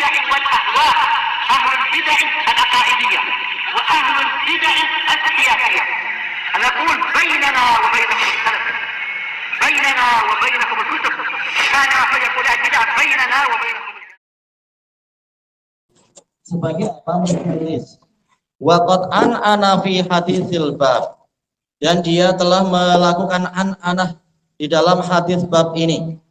البدع والأهواء، أهل البدع العقائدية وأهل البدع السياسية. نقول بيننا وبينكم السلف، بيننا وبينكم الكتب، كان فيقول البدع بيننا وبينكم. Sebagai apa? Menulis. Waqad ana fi hadisil bab, dan dia telah melakukan anah di dalam hadis bab ini.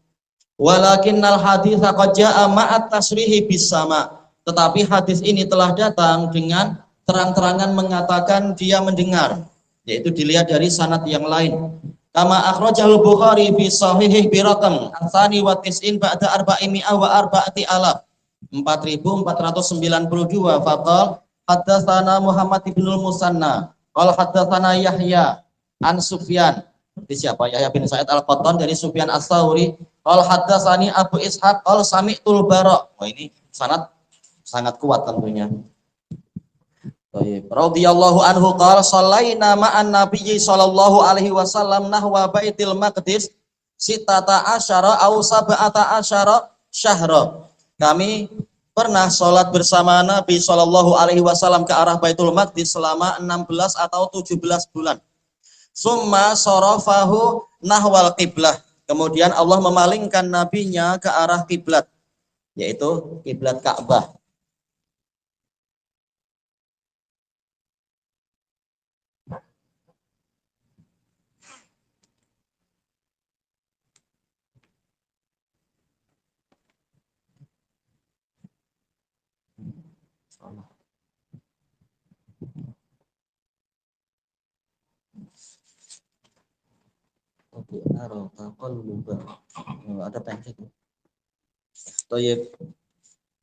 Walakinnal hadis qad jaa ma'at tasrihi bis sama, tetapi hadis ini telah datang dengan terang-terangan mengatakan dia mendengar, yaitu dilihat dari sanad yang lain. Kama akhrajal Bukhari fi sahihih bi raqam tsani wa tis'in ba'da arba'imi'a wa arba'ati alaf 4492. Faqal haddatsana Muhammad ibnul Musanna qala haddatsana Yahya an Sufyan. Berarti siapa? Yahya bin Sa'id al-Qattan dari Sufyan as-Tsauri. Qala haddatsani Abu Ishaq qala sami'tul Bara. Wah, ini sanad sangat kuat tentunya. Baik. Radhiyallahu anhu qala shallaina ma'an nabiyyi sallallahu alaihi wasallam nahwa Baitul Maqdis sitata asyara aw sab'ata asyara syahra. Kami pernah sholat bersama Nabi sallallahu alaihi wasallam ke arah Baitul Maqdis selama 16 atau 17 bulan. Summa sarafahu nahwal qiblah. Kemudian Allah memalingkan nabinya ke arah kiblat, yaitu kiblat Ka'bah. Ada pendek. Thayyib.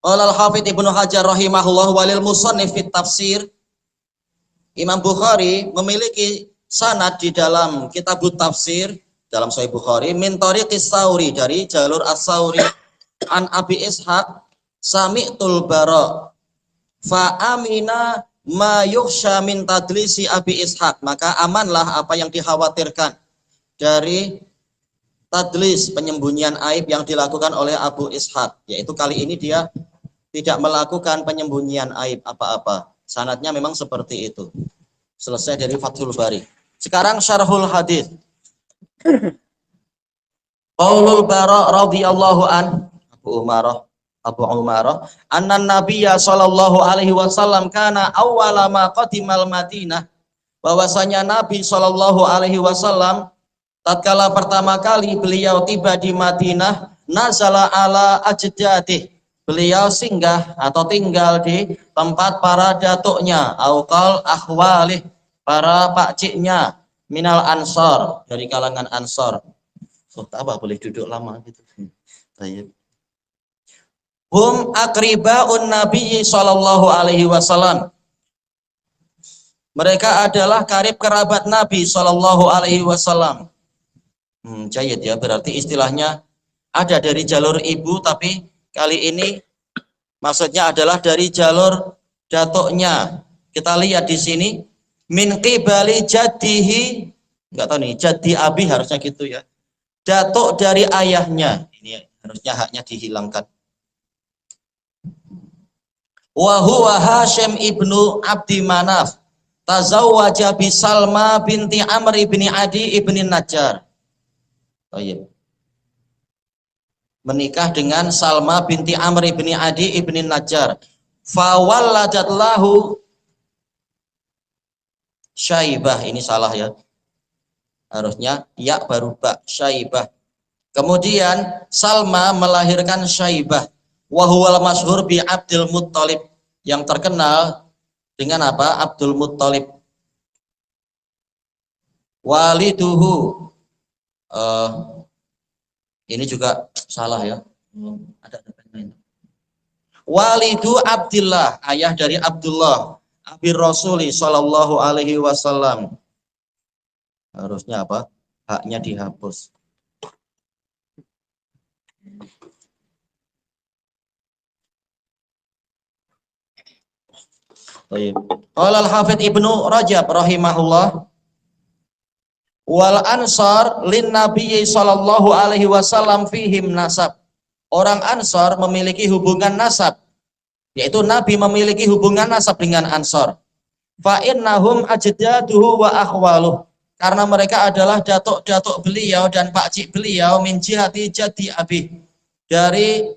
Qala al-Hafidz Ibnu Hajar rahimahullah walil musannif fit tafsir. Imam Bukhari memiliki sanad di dalam kitab tafsir dalam Sahih Bukhari min tariqis Tsauri, dari jalur As-Tsauri an Abi Ishaq sami'tul Bara fa amina ma yukhsha min tadlisi Abi Ishaq, maka amanlah apa yang dikhawatirkan dari tadlis, penyembunyian aib yang dilakukan oleh Abu Ishaq, yaitu kali ini dia tidak melakukan penyembunyian aib apa-apa. Sanadnya memang seperti itu. Selesai dari Fathul Bari. Sekarang syarhul hadis. Qaulul Bara radhiyallahu an Abu Umarah annan nabiyya sallallahu alaihi wasallam kana awwala ma qadimal Madinah, bahwasanya Nabi sallallahu alaihi wasallam tatkala pertama kali beliau tiba di Madinah, nazala ala ajdadih, beliau singgah atau tinggal di tempat para datuknya, auqal ahwalih, para pakciknya, minal ansor, dari kalangan ansor. Apa boleh duduk lama gitu. Baik. Hum akribaun Nabi sallallahu alaihi wasallam. Mereka adalah karib kerabat Nabi sallallahu alaihi wasallam. Jayid ya, berarti istilahnya ada dari jalur ibu, tapi kali ini maksudnya adalah dari jalur datuknya. Kita lihat di sini min qibali jaddihi, enggak tahu nih, jaddi abi harusnya gitu ya. Datuk dari ayahnya. Ini harusnya haknya dihilangkan. Wa huwa Hashim ibnu Abdi Manaf tazawwaja bi Salma binti Amr ibni Adi ibni Najjar. Menikah dengan Salma binti Amr ibni Adi ibni Najjar. Fawalladat lahu Syaibah. Ini salah ya, harusnya ya baru ba, Syaibah. Kemudian Salma melahirkan Syaibah. Wahuwal masyhur bi Abdul Muttalib, yang terkenal dengan apa? Abdul Muttalib. Waliduhu, ini juga salah ya. Ada lain. Walidu Abdillah, ayah dari Abdullah, Abi Rasuli sallallahu alaihi wasallam. Harusnya apa? Haknya dihapus. Baik. Qala al-Hafidz Ibnu Rajab rahimahullah, wal ansar lin nabiyyi sallallahu alaihi wasallam fihim nasab. Orang Ansar memiliki hubungan nasab yaitu Nabi memiliki hubungan nasab dengan Ansor. Fa innahum ajdaduhu wa akhwaluh, karena mereka adalah datuk-datuk beliau dan pakcik beliau min jihati jadi abi, dari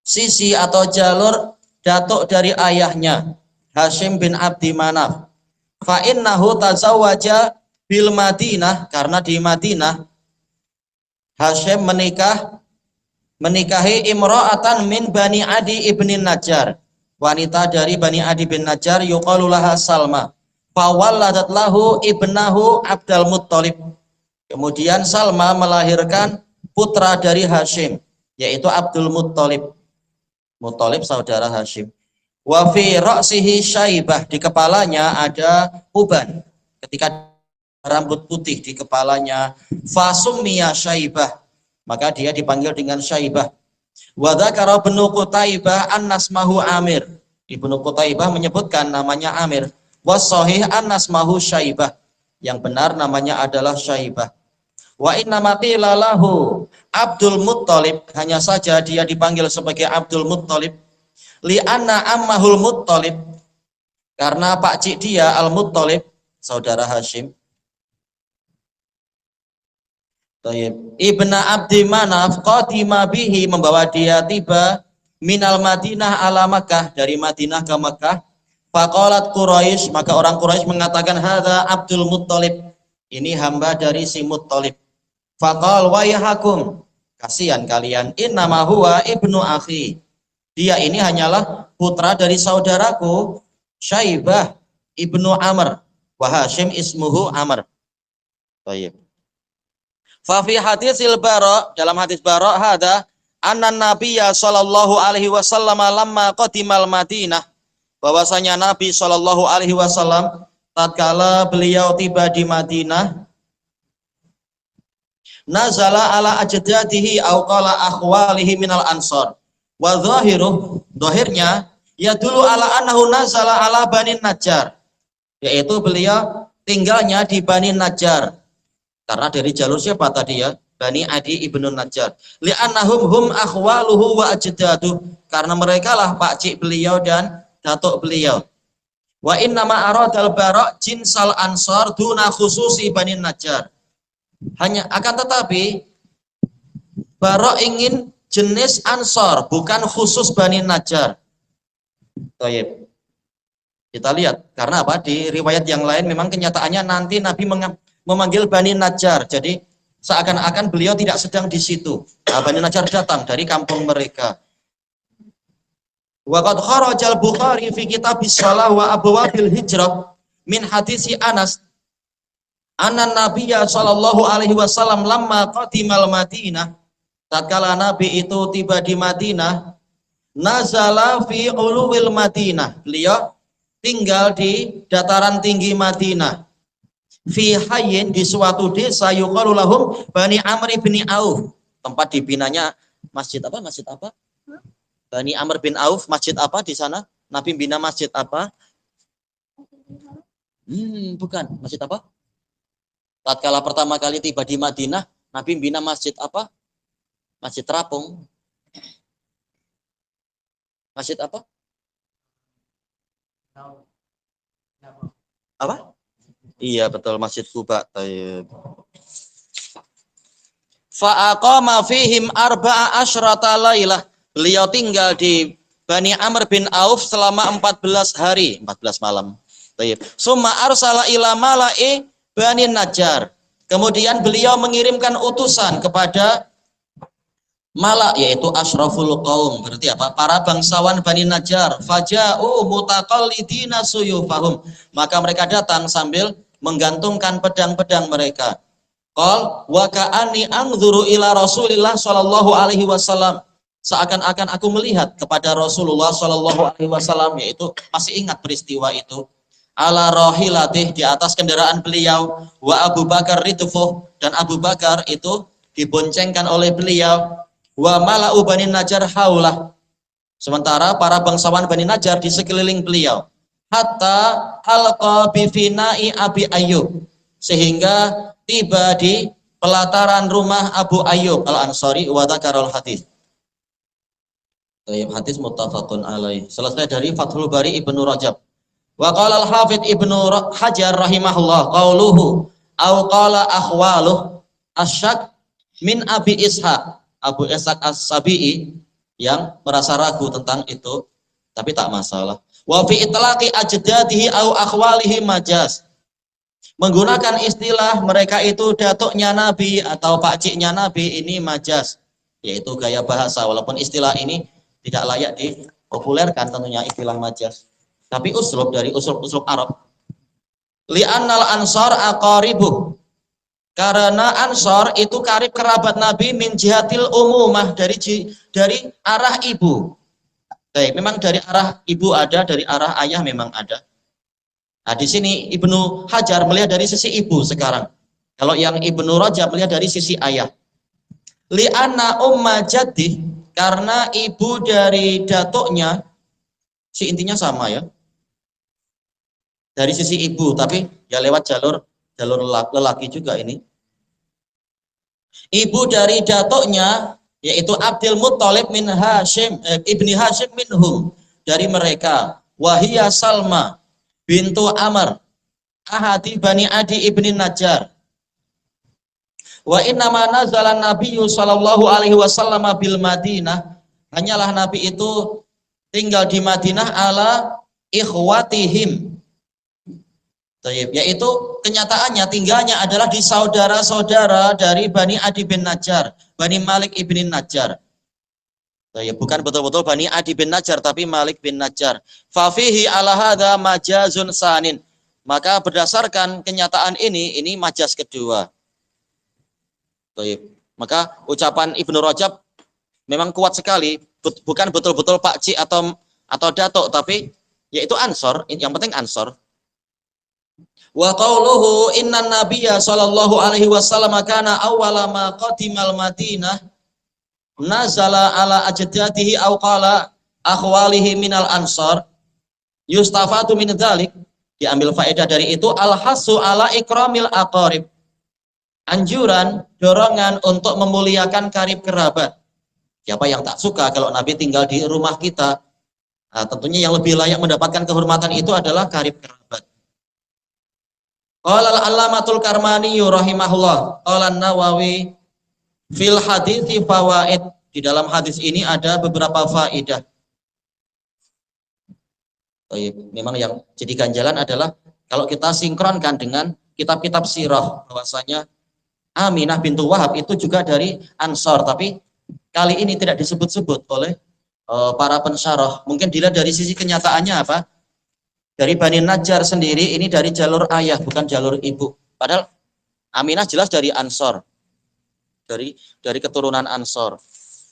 sisi atau jalur datuk dari ayahnya Hashim bin Abdi Manaf. Fa innahu tazawwaja bil Madinah, karena di Madinah Hashim menikahi imra'atan min Bani Adi ibnin Najjar, wanita dari Bani Adi bin Najjar, yuqalu laha Salma. Fawalladat lahu ibnahu Abdul Muttalib. Kemudian Salma melahirkan putra dari Hashim, yaitu Abdul Muttalib. Muttalib saudara Hashim. Wa fi ra'sihi syaibah, di kepalanya ada uban. Ketika rambut putih di kepalanya, fasummiya syaibah, maka dia dipanggil dengan syaibah. Wa dzakara Ibnu Qutaibah annasmahu Amir. Ibnu Qutaibah menyebutkan namanya Amir. Was sahih annasmahu Syaibah. Yang benar namanya adalah Syaibah. Wa inna maqila lahu Abdul Muttalib, hanya saja dia dipanggil sebagai Abdul Muttalib li anna ammahul Muttalib, karena pakcik dia Al Muttalib saudara Hashim. Ibna Abdi Manaf qadima bihi, membawa dia tiba minal Madinah ala Makkah, dari Madinah ke Makkah. Faqalat Quraisy, maka orang Quraisy mengatakan hadza Abdul Muttalib, ini hamba dari si Muttalib. Faqal wayhakum, kasihan kalian, innama huwa ibnu akhi, dia ini hanyalah putra dari saudaraku Syaibah ibnu Amr, wa Hashim ismuhu Amr. Baik. Fa fi hadisil Bara, dalam hadis Bara, hada anna Nabiyya sallallahu alaihi wasallam lamma qadimal Madinah, bahwasanya Nabi sallallahu alaihi wasallam tatkala beliau tiba di Madinah, nazala ala ajdadihi au qala akhwalihi minal ansar, wa zahiruh, zahirnya ya dulu ala annahu nazala ala Bani Najjar, yaitu beliau tinggalnya di Bani Najjar, karena dari jalur siapa tadi ya? Bani Adi ibnu Najjar. Li'annahum hum akhwaluhu wa ajdaduh, karena mereka lah pakcik beliau dan datuk beliau. Wa innama aradal Bara' jinsal ansar duna khususi Bani Najjar. Hanya akan tetapi Bara' ingin jenis ansar, bukan khusus Bani Najjar. Baik. Kita lihat, karena apa? Di riwayat yang lain memang kenyataannya nanti Nabi memanggil Bani Najjar. Jadi seakan-akan beliau tidak sedang di situ. Nah, Bani Najjar datang dari kampung mereka. Wa qad kharajal Bukhari fi kitabis shalah wa abwabil hijrah min hadisi Anas anna Nabiyya sallallahu alaihi wasallam lamma qadimal Madinah, tatkala Nabi itu tiba di Madinah, nazala fi uluwil Madinah, beliau tinggal di dataran tinggi Madinah, fi hayyin, di suatu desa, yuqalu lahum Bani Amr bin Auf, tempat dibinanya masjid apa? Masjid apa? Bani Amr bin Auf, masjid apa di sana? Nabi bina masjid apa? Bukan, masjid apa? Tatkala pertama kali tiba di Madinah, Nabi bina masjid apa? Masjid terapung. Masjid apa? Apa? Iya betul, Masjid Quba. Fa aqama fihim arba'a asyrata lailah. Beliau tinggal di Bani Amr bin Auf selama 14 hari, 14 malam. Baik. Summa arsala ila mala'i Bani Najjar. Kemudian beliau mengirimkan utusan kepada Mala, yaitu asyraful qaum, berarti apa? Para bangsawan Bani Najjar. Faja'u mutaqallidina suyufahum. Maka mereka datang sambil menggantungkan pedang-pedang mereka. Qal wa ka'anni anzuru ila Rasulillah sallallahu alaihi wasallam. Seakan-akan aku melihat kepada Rasulullah sallallahu alaihi wasallam, yaitu masih ingat peristiwa itu. Ala rahilatih, di atas kendaraan beliau, wa Abu Bakar ridfuh, dan Abu Bakar itu diboncengkan oleh beliau, wa mala'u Bani Najjar haulah, sementara para bangsawan Bani Najjar di sekeliling beliau. Hatta halqa bifina'i Abi Ayyub, sehingga tiba di pelataran rumah Abu Ayyub Al-Ansari wa dzakarul hadis. Tayyib, hadis muttafaqun alaih. Selesai dari Fathul Bari Ibnu Rajab. Wa qala al-Hafidz Ibnu Hajar rahimahullah qauluhu au qala akhwaluh asyak min Abi Ishaq. Abu Ishaq As-Sabi'i yang merasa ragu tentang itu, tapi tak masalah. Wa fi itlaqi ajdadihi au akhwalihi majaz. Menggunakan istilah mereka itu datuknya Nabi atau pakciknya Nabi, ini majaz, yaitu gaya bahasa, walaupun istilah ini tidak layak dipopulerkan tentunya istilah majaz. Tapi uslub dari uslub-uslub Arab. Li'annal ansar aqaribuh. Karena ansar itu karib kerabat Nabi min jihatil umumah, dari arah ibu. Baik, memang dari arah ibu ada, dari arah ayah memang ada. Nah, di sini Ibnu Hajar melihat dari sisi ibu sekarang. Kalau yang Ibnu Rajab melihat dari sisi ayah. Li'anna umma jaddi, karena ibu dari datuknya, si intinya sama ya. Dari sisi ibu, tapi ya lewat jalur lelaki juga ini. Ibu dari datuknya yaitu Abdul Muttalib min Hashim ibni Hashim minhum, dari mereka. Wahiyya Salma bintu Amr ahadi bani Adi ibni Najjar. Wa inna ma nazala Nabiyyu sallallahu alaihi wasallam bil Madinah, hanyalah Nabi itu tinggal di Madinah ala ikhwatihim. Yaitu kenyataannya tinggalnya adalah di saudara-saudara dari Bani Adi bin Najjar, Bani Malik ibn Najjar. Bukan betul-betul Bani Adi bin Najjar, tapi Malik bin Najjar. Fafihi ala hadza majazun sanin. Maka berdasarkan kenyataan ini majaz kedua. Maka ucapan Ibnu Rajab memang kuat sekali, bukan betul-betul pakcik atau datuk, tapi yaitu ansor, yang penting ansor. Wa qauluhu innan nabiyya sallallahu alaihi wasallam kana awwala ma qadimal Madinah nazala ala ajdadihi aw qala akhwalihi minal ansar, yustafatu min dzalik, diambil faedah dari itu al-hasu ala ikramil aqarib, anjuran, dorongan untuk memuliakan karib kerabat. Siapa yang tak suka kalau Nabi tinggal di rumah kita? Nah, tentunya yang lebih layak mendapatkan kehormatan itu adalah karib kerabat. Qala al-Allamatul Karmani rahimahullah, qala An-Nawawi fil hadithi fawaid, di dalam hadis ini ada beberapa faedah. Memang yang jadi ganjalan adalah kalau kita sinkronkan dengan kitab-kitab sirah, bahwasanya Aminah bintu Wahab itu juga dari Ansor, tapi kali ini tidak disebut-sebut oleh para pensyarah. Mungkin dilihat dari sisi kenyataannya apa? Dari Bani Najjar sendiri ini dari jalur ayah, bukan jalur ibu. Padahal Aminah jelas dari Ansor, dari keturunan Ansor.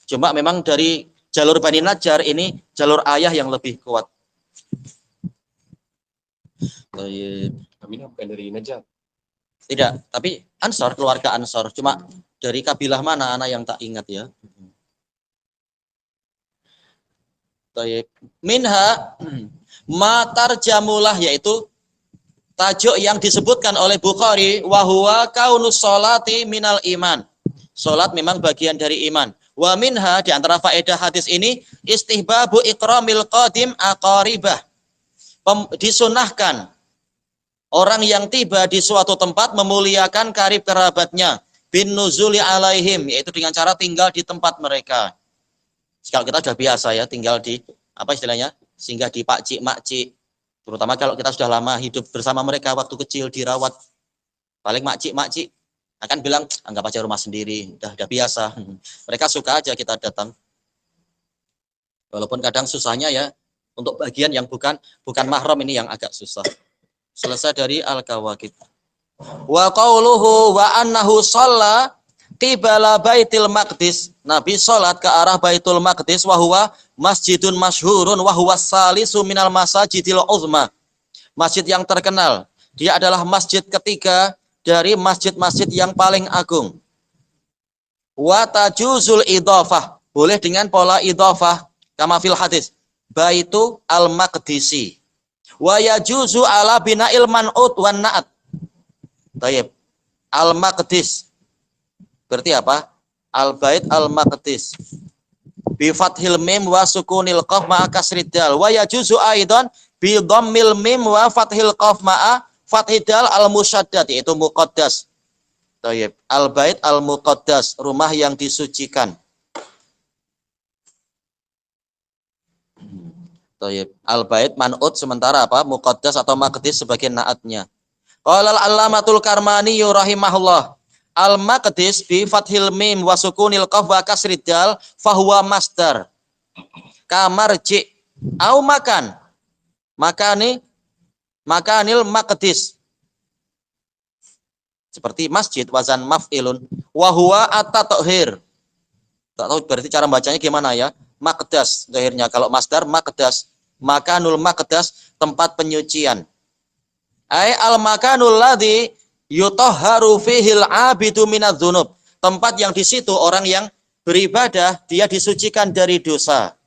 Cuma memang dari jalur Bani Najjar ini jalur ayah yang lebih kuat. Aminah bukan dari Najjar. Tidak, tapi Ansor, keluarga Ansor. Cuma dari kabilah mana anak yang tak ingat ya. Minha matar jamulah, yaitu tajuk yang disebutkan oleh Bukhari, wahwa kaunus sholati minal iman. Salat memang bagian dari iman. Wa minha, di antara faedah hadis ini, istihbabu ikramil qadim aqaribah. Disunahkan orang yang tiba di suatu tempat memuliakan karib kerabatnya bin nuzuli alaihim, yaitu dengan cara tinggal di tempat mereka. Kalau kita sudah biasa ya tinggal di apa istilahnya, singgah di pakcik makcik, terutama kalau kita sudah lama hidup bersama mereka waktu kecil dirawat, paling makcik akan bilang anggap aja rumah sendiri, udah biasa. Mereka suka aja kita datang, walaupun kadang susahnya ya untuk bagian yang bukan mahram, ini yang agak susah. Selesai dari Al-Kawakib. Wa qauluhu wa annahu shalla qibala Baitul Maqdis. Nabi salat ke arah Baitul Maqdis, wa huwa masjidun masyhurun wa huwa salisu minal masajidil uzma. Masjid yang terkenal. Dia adalah masjid ketiga dari masjid-masjid yang paling agung. Wa tajuzul idhafah. Boleh dengan pola idhafah kama fil hadis. Baitu al-Maqdisi. Wa yajuzu ala bina'il man'ut wan na'at. Tayyib. Al-Maqdis berarti apa? Al-Bait Al-Maqdis. bi fathil mim wa sukunil qaf ma'a kasrid dal wa yajuzu aidan bi dhammil mim wa fathil qaf ma'a fathid dal al musyaddad yaitu muqaddas. Thayyib. Al bait al muqaddas, rumah yang disucikan. Thayyib. Al bait man'ut sementara apa? Muqaddas atau maqdis sebagai naatnya. Qala al-allamatul Karmani rahimahullah. Al-maqdis bi fathil mim wa sukunil qaf wa kasrid dal fahuwa masdar. Kamarji au makan. Makanil maqdis. Seperti masjid wazan maf'ilun wa huwa at-tathhir. Tak tahu berarti cara bacanya gimana ya? Maqdas zahirnya, kalau masdar maqdas. Makanul maqdas, tempat penyucian. Ai al-makanul ladzi yutahharu fihil abidu minadz-dzunub. Tempat yang di situ orang yang beribadah dia disucikan dari dosa.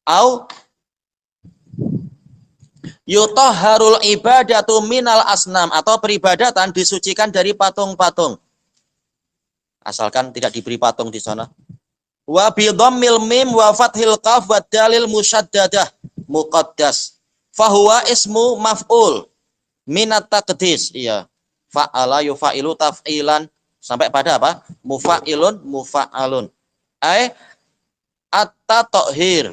Au yutahharul ibadatu minal asnam, atau peribadatan disucikan dari patung-patung. Asalkan tidak diberi patung di sana. Wa bi dhammil mim wa fathil qaf wa dalil musyaddadah muqaddas. Fahuwa ismu maf'ul minat taqdis. Iya. Fa'ala yufa'ilu taf'ilan sampai pada apa? Mufa'ilun mufa'alun. Ai at-tathhir.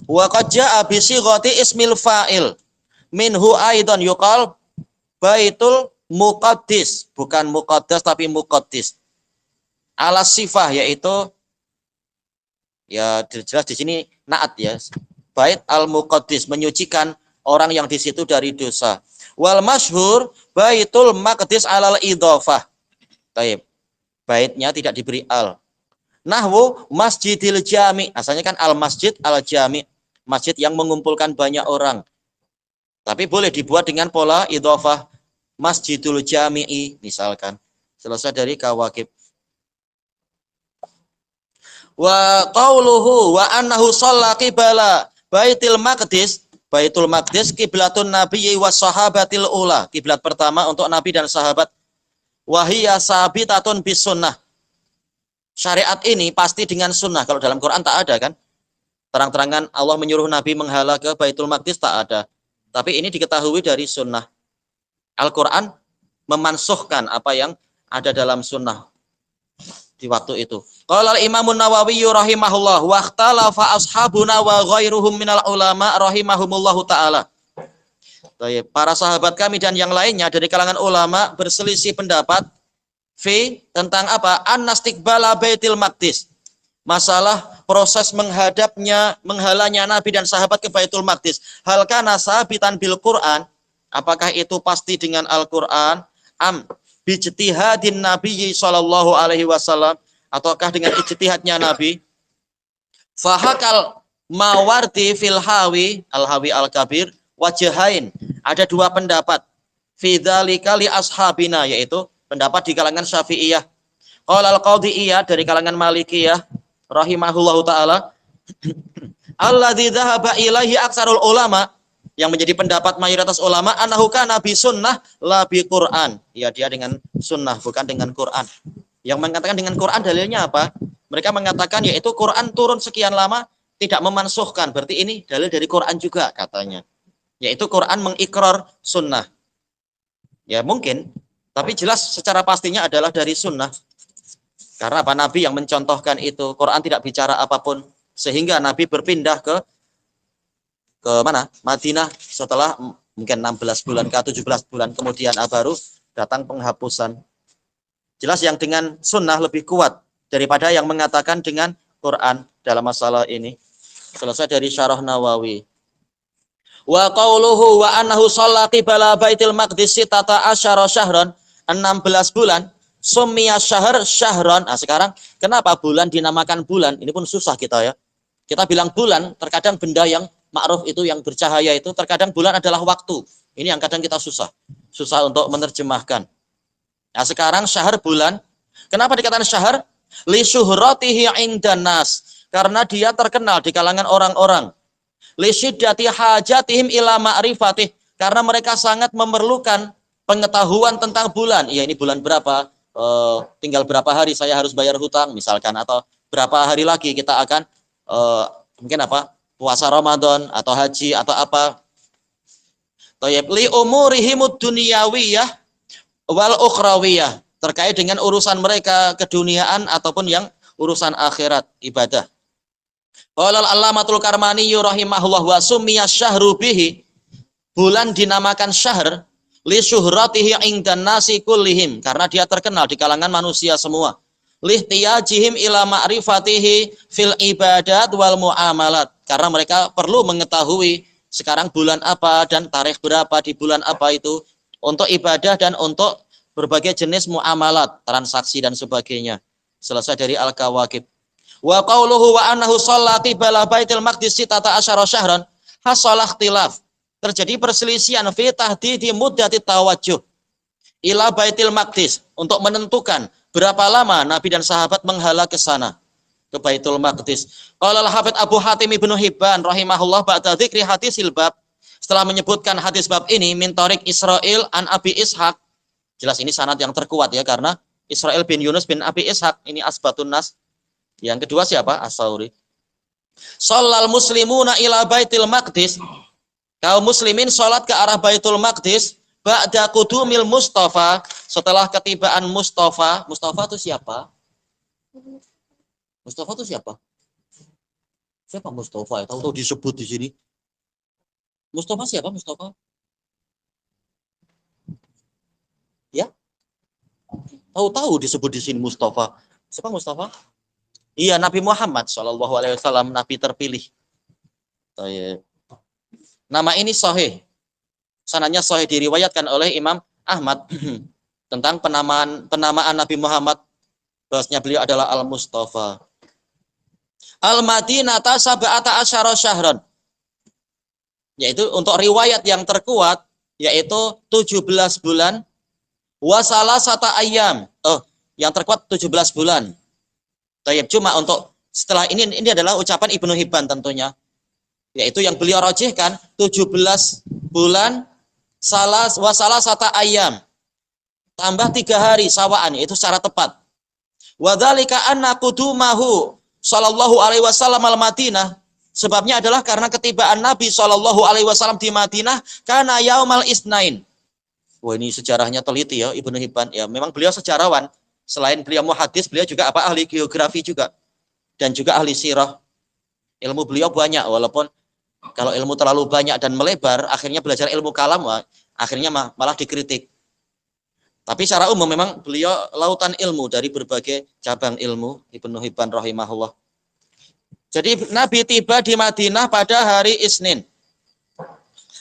Wa qad jaa'a bi sighati ismil fa'il. Minhu aidan yuqal baitul muqaddis, bukan muqaddas tapi muqaddis. Ala sifah, yaitu ya jelas di sini naat ya. Bait al-muqaddis, menyucikan orang yang di situ dari dosa. Wal masyhur baitul maqdis alal idhofah. Baik. Baitnya tidak diberi al. Nahwu masjidil jami, asalnya kan al-masjid al-jami, masjid yang mengumpulkan banyak orang. Tapi boleh dibuat dengan pola idhofah, masjidul jami'i misalkan. Selesai dari kawakib. Wa qauluhu wa annahu shalla qibala baitil maqdis. Baitul Maqdis kiblatun nabiyyi was sahabatil ula. Kiblat pertama untuk nabi dan sahabat. Wahiya sabitatun bis sunnah. Syariat ini pasti dengan sunnah. Kalau dalam Quran tak ada kan? Terang-terangan Allah menyuruh nabi menghala ke Baitul Maqdis tak ada. Tapi ini diketahui dari sunnah. Al-Quran memansuhkan apa yang ada dalam sunnah di waktu itu. Qala al-Imamun Nawawi rahimahullah wa ikhtalafa ashabuna wa ghairuhum minal ulama rahimahumullahu taala. Para sahabat kami dan yang lainnya dari kalangan ulama berselisih pendapat tentang apa? An-nastiqbala Baitul Maqdis. Masalah proses menghalanya Nabi dan sahabat ke Baitul Maqdis. Hal kana sabitan bil Quran? Apakah itu pasti dengan Al-Quran? Bijtihadin Nabi sallallahu alaihi wasallam, ataukah dengan ijtihadnya Nabi? Fahakal Mawardi fil Hawi al-Hawi al-Kabir wajahain. Ada dua pendapat. Fi dzalika li ashabina, yaitu pendapat di kalangan Syafi'iyah. Qala al-Qadhi'iyah dari kalangan Malikiyah rahimahullahu taala. Alladzi dzahaba ilaihi aksarul ulama, yang menjadi pendapat mayoritas ulama, annahu kana bi sunnah la bi Quran. Ya, dia dengan sunnah bukan dengan Quran. Yang mengatakan dengan Quran dalilnya apa? Mereka mengatakan yaitu Quran turun sekian lama tidak memansuhkan. Berarti ini dalil dari Quran juga katanya. Yaitu Quran mengikrar sunnah. Ya mungkin, tapi jelas secara pastinya adalah dari sunnah. Karena apa? Nabi yang mencontohkan itu. Quran tidak bicara apapun sehingga Nabi berpindah ke mana? Madinah setelah mungkin 16 bulan ke 17 bulan kemudian baru datang penghapusan. Jelas yang dengan sunnah lebih kuat daripada yang mengatakan dengan Quran dalam masalah ini. Selesai dari Syarah Nawawi. Wa qauluhu wa annahu shalla qibala Baitul Maqdis sitata asyara syahran, 16 bulan. Summiya syahr syahran. Nah, sekarang kenapa bulan dinamakan bulan? Ini pun susah kita ya. Kita bilang bulan, terkadang benda yang ma'ruf itu yang bercahaya itu, terkadang bulan adalah waktu. Ini yang kadang kita susah untuk menerjemahkan. Nah, sekarang syahr bulan. Kenapa dikatakan syahr? Li syuhratihi indan nas. Karena dia terkenal di kalangan orang-orang. Li syiddati hajatihim ila ma'rifatih. Karena mereka sangat memerlukan pengetahuan tentang bulan. Ya, ini bulan berapa? tinggal berapa hari saya harus bayar hutang misalkan, atau berapa hari lagi kita akan mungkin puasa Ramadan atau haji atau apa. Thayyib li umurihimud dunyawiyah wal ukhrawiyah, terkait dengan urusan mereka keduniaan ataupun yang urusan akhirat ibadah. Qala al-Allamatul Karmani rahimahullah wa summiya syahru bihi, bulan dinamakan syahr li syuhratihi indan nasi kullihim, karena dia terkenal di kalangan manusia semua. Lihtiyajihim ila ma'rifatihi fil ibadat wal muamalat, karena mereka perlu mengetahui sekarang bulan apa dan tarikh berapa di bulan apa itu untuk ibadah dan untuk berbagai jenis muamalat, transaksi dan sebagainya. Selesai dari Al-Kawakib. Wa qauluhu wa annahu shallati bala baitil maqdis sitata asyara syahran hasala ikhtilaf. Terjadi perselisihan fi tahdidi muddati tawajjuh ila baitil maqdis, untuk menentukan berapa lama Nabi dan sahabat menghala ke sana, ke Baitul Maqdis. Qala al-Hafidz Abu Hatim Ibnu Hibban rahimahullah ba'da dzikri hadisil bab, setelah menyebutkan hadis bab ini min tariq Israil an Abi Ishaq. Jelas ini sanad yang terkuat ya, karena Israil bin Yunus bin Abi Ishaq ini asbatun nas. Yang kedua siapa? As-Sauri. Shallal muslimuna ila Baitil Maqdis, kaum muslimin salat ke arah Baitul Maqdis ba'da qudumil Mustafa, setelah ketibaan Mustafa. Mustafa itu siapa? Mustafa itu siapa? Siapa Mustafa? Ya, tahu-tahu disebut di sini. Mustafa siapa Mustafa? Ya? Tahu-tahu disebut di sini Mustafa. Siapa Mustafa? Iya, Nabi Muhammad SAW, Nabi terpilih. Nama ini sahih. Sanadnya sahih, diriwayatkan oleh Imam Ahmad tentang penamaan Nabi Muhammad, bahwasanya beliau adalah Al-Mustafa. Al-Madinata sab'ata asyara syahran, yaitu untuk riwayat yang terkuat, yaitu 17 bulan. Wasala sata ayam, yang terkuat 17 bulan. Cuma untuk setelah ini adalah ucapan Ibnu Hibban tentunya, yaitu yang beliau rajihkan 17 bulan wasala sata ayam, tambah 3 hari sawaan, itu secara tepat. Wadzalika anna qudumahu sallallahu alaihi wasallam al-Madinah, sebabnya adalah karena ketibaan Nabi sallallahu alaihi wasallam di Madinah kana yaumal isnain. Wah, ini sejarahnya teliti ya Ibnu Hibban ya, memang beliau sejarawan. Selain beliau muhadis, beliau juga ahli geografi juga, dan juga ahli sirah. Ilmu beliau banyak, walaupun kalau ilmu terlalu banyak dan melebar, akhirnya belajar ilmu kalam, akhirnya malah dikritik. Tapi secara umum memang beliau lautan ilmu dari berbagai cabang ilmu, Ibnu Hibban rahimahullah. Jadi Nabi tiba di Madinah pada hari Isnin.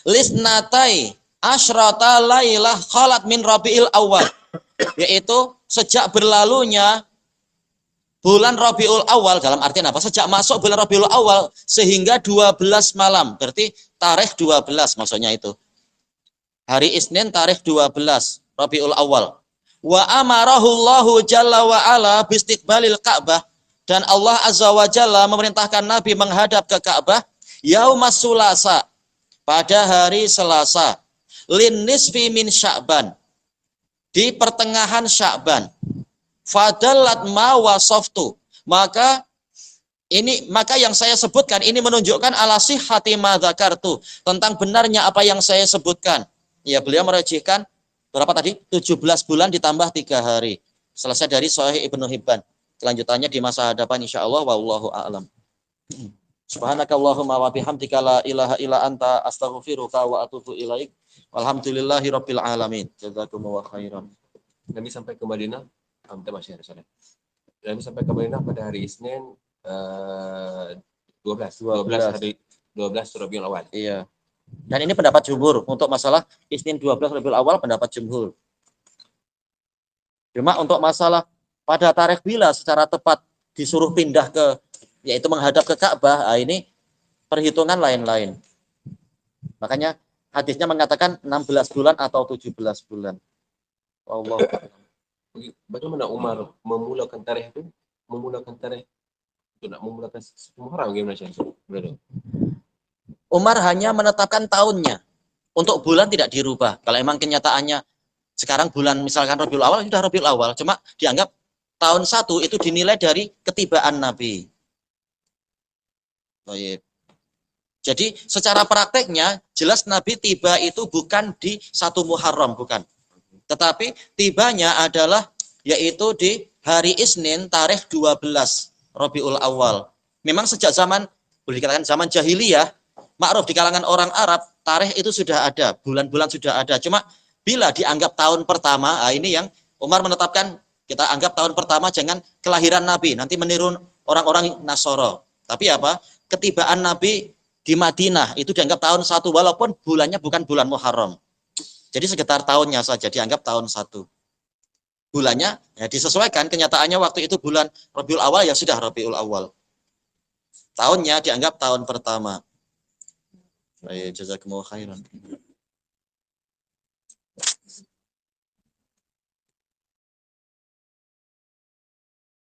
Lisnatai asyrata lailah khalat min Rabiul Awal, yaitu sejak berlalunya bulan Rabiul Awal, dalam artian apa? Sejak masuk bulan Rabiul Awal sehingga 12 malam, berarti tarikh 12 maksudnya itu. Hari Isnin tarikh 12 Rabiul Awal. Wa amarahullahu jalla wa ala bistiqbalil Ka'bah, dan Allah azza wa jalla memerintahkan Nabi menghadap ke Ka'bah yaumas sulasa, pada hari Selasa, lin nisfi min Sya'ban, di pertengahan Sya'ban. Fadalat ma wasaftu, maka yang saya sebutkan ini menunjukkan ala sihhati ma dzakartu, tentang benarnya apa yang saya sebutkan. Ya, beliau merajihkan berapa tadi? 17 bulan ditambah 3 hari. Selesai dari Sahih Ibnu Hibban. Kelanjutannya di masa hadapan insyaallah, wallahu a'lam. Subhanakallahumma wa bihamdika la ilaha illa anta astaghfiruka wa atubu ilaik. Walhamdulillahi rabbil alamin. Jazakumullahu khairan. Nabi sampai ke Madinah, Nabi sampai ke Madinah pada hari Isnin 12 Rabiul Awal. Iya. Dan ini pendapat jumhur untuk masalah Isnin 12 Rabiul Awal, pendapat jumhur. Cuma untuk masalah pada tarikh bila secara tepat disuruh pindah ke, yaitu menghadap ke Ka'bah, ini perhitungan lain-lain. Makanya hadisnya mengatakan 16 bulan atau 17 bulan. Allah. Bagaimana Umar memulakan tarikh itu? Nak memulakan Muharram gimana sih? Umar hanya menetapkan tahunnya. Untuk bulan tidak dirubah. Kalau emang kenyataannya Sekarang bulan misalkan Rabiul Awal sudah Rabiul Awal, cuma dianggap tahun 1 itu dinilai dari ketibaan Nabi. Baik. Jadi secara prakteknya jelas Nabi tiba itu bukan di 1 Muharram, bukan. Tetapi tibanya adalah yaitu di hari Isnin tarikh 12 Rabiul Awal. Memang sejak zaman, boleh dikatakan zaman jahiliyah, ma'ruf di kalangan orang Arab, tarikh itu sudah ada, bulan-bulan sudah ada. Cuma bila dianggap tahun pertama, nah ini yang Umar menetapkan, kita anggap tahun pertama jangan kelahiran Nabi, nanti meniru orang-orang Nasoro. Tapi apa? Ketibaan Nabi di Madinah itu dianggap tahun 1 walaupun bulannya bukan bulan Muharram. Jadi sekitar tahunnya saja dianggap tahun 1. Bulannya ya disesuaikan, kenyataannya waktu itu bulan Rabiul Awal ya sudah Rabiul Awal. Tahunnya dianggap tahun pertama. Baik, jazakumullah khairan.